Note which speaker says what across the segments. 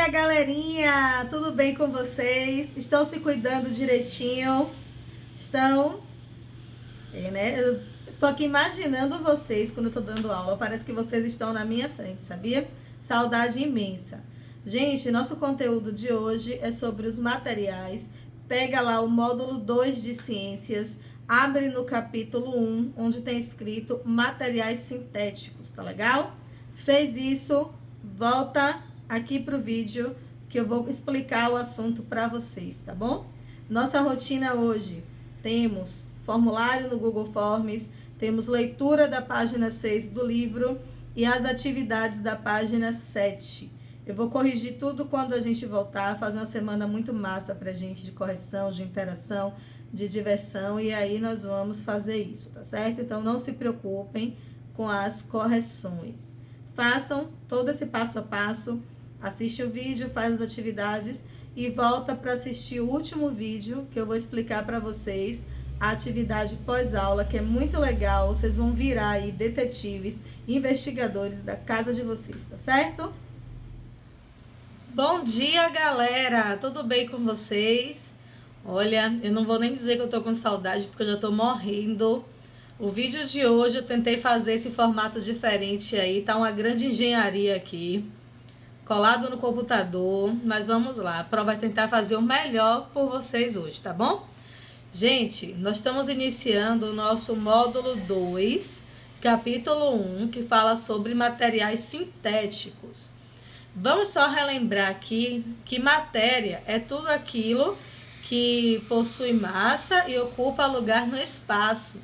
Speaker 1: dia, galerinha! Tudo bem com vocês? Estão se cuidando direitinho? Estão? Né? Eu tô aqui imaginando vocês quando eu tô dando aula. Parece que vocês estão na minha frente, sabia? Saudade imensa. Gente, nosso conteúdo de hoje é sobre os materiais. Pega lá o módulo 2 de ciências, abre no capítulo 1, onde tem escrito materiais sintéticos, tá legal? Fez isso, volta aqui pro vídeo que eu vou explicar o assunto para vocês, tá bom? Nossa rotina hoje, temos formulário no Google Forms, temos leitura da página 6 do livro e as atividades da página 7. Eu vou corrigir tudo quando a gente voltar, fazer uma semana muito massa pra gente de correção, de interação, de diversão, e aí nós vamos fazer isso, tá certo? Então não se preocupem com as correções. Façam todo esse passo a passo, assiste o vídeo, faz as atividades e volta para assistir o último vídeo que eu vou explicar para vocês a atividade pós-aula, que é muito legal. Vocês vão virar aí detetives, investigadores da casa de vocês, tá certo? Bom dia, galera! Tudo bem com vocês? Olha, eu não vou nem dizer que eu tô com saudade, porque eu já tô morrendo. O vídeo de hoje eu tentei fazer esse formato diferente aí, tá uma grande engenharia aqui, colado no computador, mas vamos lá, a Pro vai tentar fazer o melhor por vocês hoje, tá bom? Gente, nós estamos iniciando o nosso módulo 2, capítulo 1, que fala sobre materiais sintéticos. Vamos só relembrar aqui que matéria é tudo aquilo que possui massa e ocupa lugar no espaço.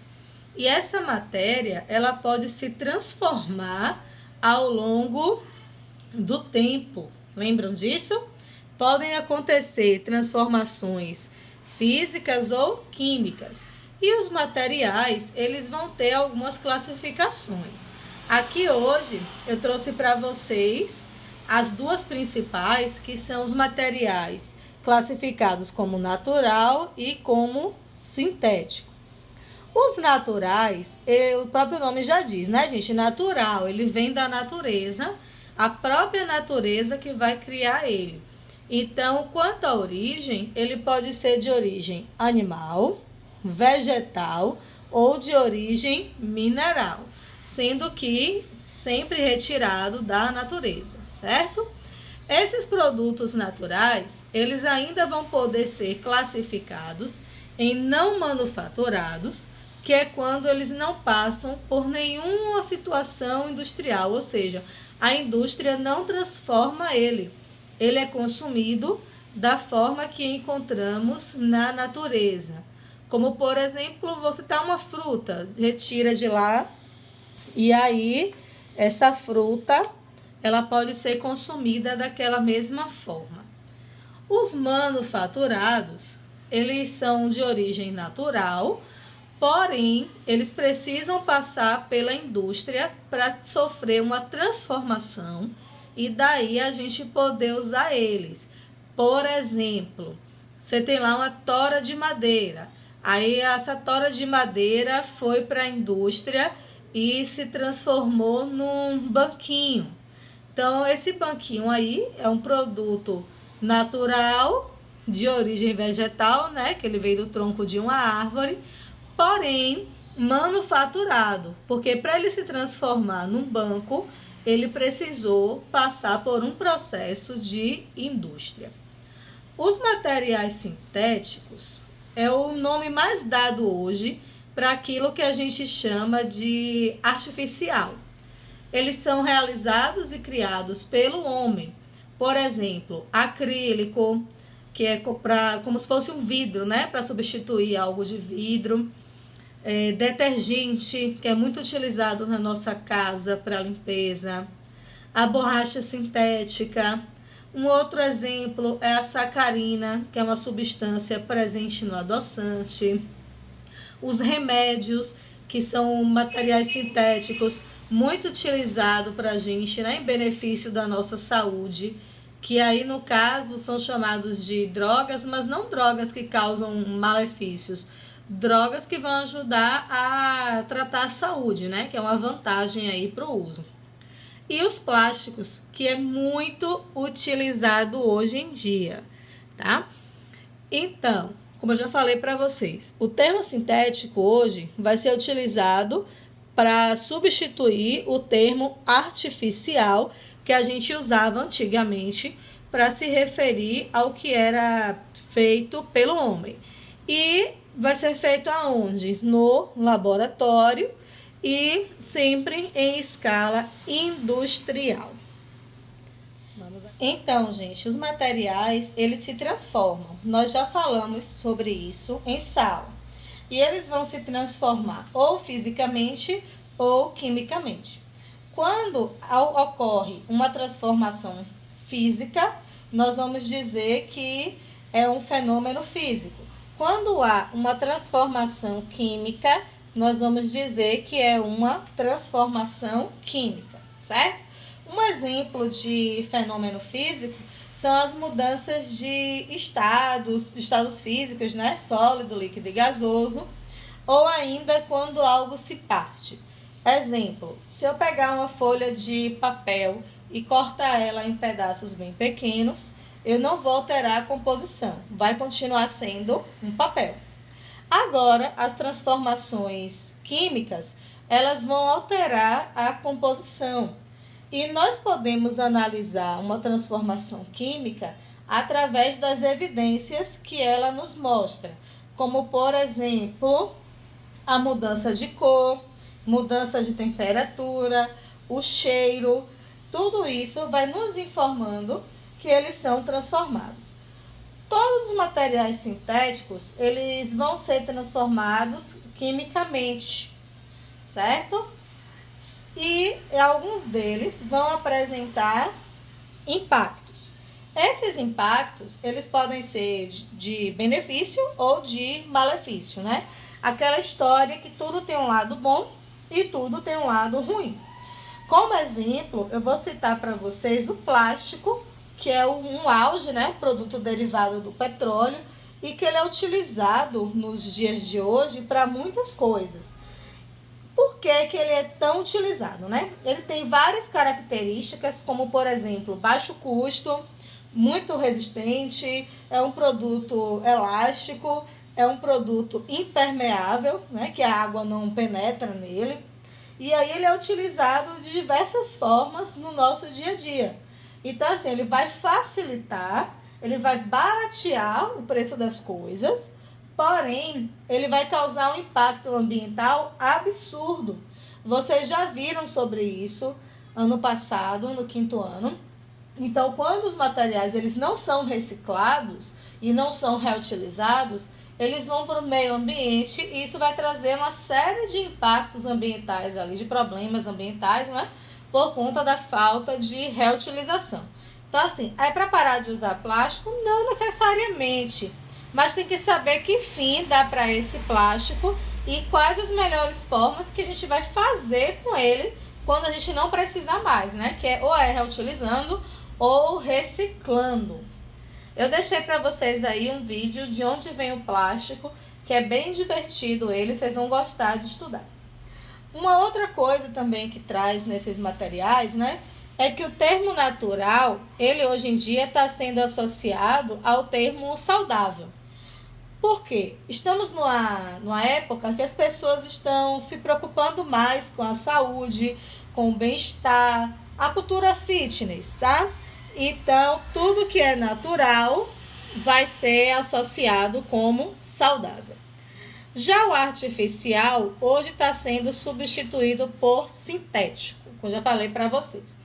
Speaker 1: E essa matéria, ela pode se transformar ao longo do tempo. Lembram disso? Podem acontecer transformações físicas ou químicas. E os materiais, eles vão ter algumas classificações. Aqui hoje eu trouxe para vocês as duas principais, que são os materiais classificados como natural e como sintético. Os naturais, o próprio nome já diz, né, gente? Natural, ele vem da natureza, a própria natureza que vai criar ele. Então, quanto à origem, ele pode ser de origem animal, vegetal ou de origem mineral, sendo que sempre retirado da natureza, certo? Esses produtos naturais, eles ainda vão poder ser classificados em não manufaturados, que é quando eles não passam por nenhuma situação industrial, ou seja, a indústria não transforma ele. Ele é consumido da forma que encontramos na natureza. Como, por exemplo, você tá uma fruta, retira de lá e aí essa fruta, ela pode ser consumida daquela mesma forma. Os manufaturados, eles são de origem natural, porém, eles precisam passar pela indústria para sofrer uma transformação e daí a gente poder usar eles. Por exemplo, você tem lá uma tora de madeira. Aí essa tora de madeira foi para a indústria e se transformou num banquinho. Então, esse banquinho aí é um produto natural, de origem vegetal, né? Que ele veio do tronco de uma árvore, porém manufaturado, porque para ele se transformar num banco, ele precisou passar por um processo de indústria. Os materiais sintéticos é o nome mais dado hoje para aquilo que a gente chama de artificial. Eles são realizados e criados pelo homem. Por exemplo, acrílico, que é como se fosse um vidro, né? Para substituir algo de vidro. Detergente, que é muito utilizado na nossa casa para limpeza. A borracha sintética. Um outro exemplo é a sacarina, que é uma substância presente no adoçante. Os remédios, que são materiais sintéticos muito utilizados para a gente, né, em benefício da nossa saúde, que aí no caso são chamados de drogas, mas não drogas que causam malefícios, drogas que vão ajudar a tratar a saúde, né, que é uma vantagem aí para o uso. e os plásticos, que é muito utilizado hoje em dia, tá? Então, como eu já falei para vocês, o termo sintético hoje vai ser utilizado para substituir o termo artificial que a gente usava antigamente para se referir ao que era feito pelo homem. E vai ser feito aonde? No laboratório e sempre em escala industrial. Então, gente, os materiais, eles se transformam. Nós já falamos sobre isso em sala. E eles vão se transformar ou fisicamente ou quimicamente. Quando ocorre uma transformação física, nós vamos dizer que é um fenômeno físico. Quando há uma transformação química, nós vamos dizer que é uma transformação química, certo? Um exemplo de fenômeno físico são as mudanças de estados físicos, né? Sólido, líquido e gasoso, ou ainda quando algo se parte. Exemplo, se eu pegar uma folha de papel e cortar ela em pedaços bem pequenos, eu não vou alterar a composição, vai continuar sendo um papel. Agora, as transformações químicas, elas vão alterar a composição. E nós podemos analisar uma transformação química através das evidências que ela nos mostra, como, por exemplo, a mudança de cor, mudança de temperatura, o cheiro, tudo isso vai nos informando que eles são transformados. Todos os materiais sintéticos, eles vão ser transformados quimicamente, certo? E alguns deles vão apresentar impactos. Esses impactos, eles podem ser de benefício ou de malefício, né? Aquela história que tudo tem um lado bom e tudo tem um lado ruim. Como exemplo, eu vou citar para vocês o plástico, que é um auge, né? Produto derivado do petróleo e que ele é utilizado nos dias de hoje para muitas coisas. Por que que ele é tão utilizado, né? Ele tem várias características, como, por exemplo, baixo custo, muito resistente, é um produto elástico, é um produto impermeável, né? Que a água não penetra nele. E aí ele é utilizado de diversas formas no nosso dia a dia. Então, assim, ele vai facilitar, ele vai baratear o preço das coisas, porém, ele vai causar um impacto ambiental absurdo. Vocês já viram sobre isso ano passado, no 5º ano. Então, quando os materiais eles não são reciclados e não são reutilizados, eles vão para o meio ambiente e isso vai trazer uma série de impactos ambientais ali, de problemas ambientais, né? Por conta da falta de reutilização. Então, assim, é para parar de usar plástico? Não necessariamente. Mas tem que saber que fim dá para esse plástico e quais as melhores formas que a gente vai fazer com ele quando a gente não precisa mais, né? Que é ou reutilizando ou reciclando. Eu deixei para vocês aí um vídeo de onde vem o plástico, que é bem divertido ele, vocês vão gostar de estudar. Uma outra coisa também que traz nesses materiais, né? É que o termo natural, ele hoje em dia está sendo associado ao termo saudável. Por quê? Estamos numa época que as pessoas estão se preocupando mais com a saúde, com o bem-estar, a cultura fitness, tá? Então, tudo que é natural vai ser associado como saudável. Já o artificial, hoje está sendo substituído por sintético, como já falei para vocês.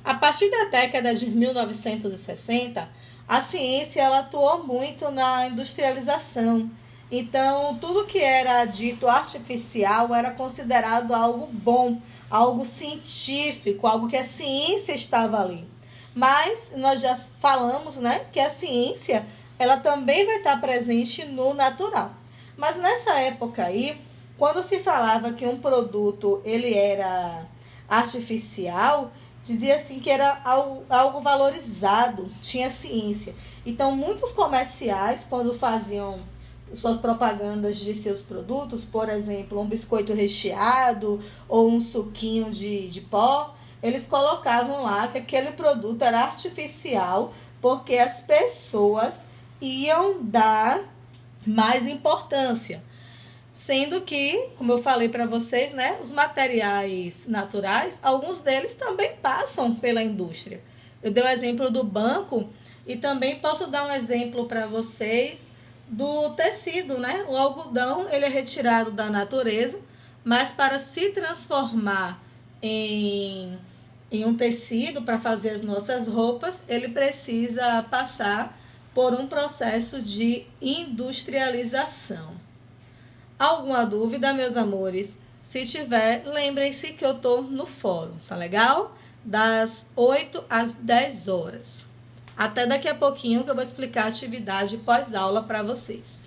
Speaker 1: A partir da década de 1960, a ciência ela atuou muito na industrialização. Então, tudo que era dito artificial era considerado algo bom, algo científico, algo que a ciência estava ali. Mas nós já falamos, né, que a ciência ela também vai estar presente no natural. Mas nessa época aí, quando se falava que um produto ele era artificial, dizia assim que era algo valorizado, tinha ciência. Então, muitos comerciais, quando faziam suas propagandas de seus produtos, por exemplo, um biscoito recheado ou um suquinho de pó, eles colocavam lá que aquele produto era artificial porque as pessoas iam dar mais importância. Sendo que, como eu falei para vocês, né, os materiais naturais, alguns deles também passam pela indústria. Eu dei o exemplo do banco e também posso dar um exemplo para vocês do tecido, né? O algodão, ele é retirado da natureza, mas para se transformar em um tecido para fazer as nossas roupas, ele precisa passar por um processo de industrialização. Alguma dúvida, meus amores? Se tiver, lembrem-se que eu tô no fórum, tá legal? Das 8 às 10 horas. Até daqui a pouquinho que eu vou explicar a atividade pós-aula para vocês.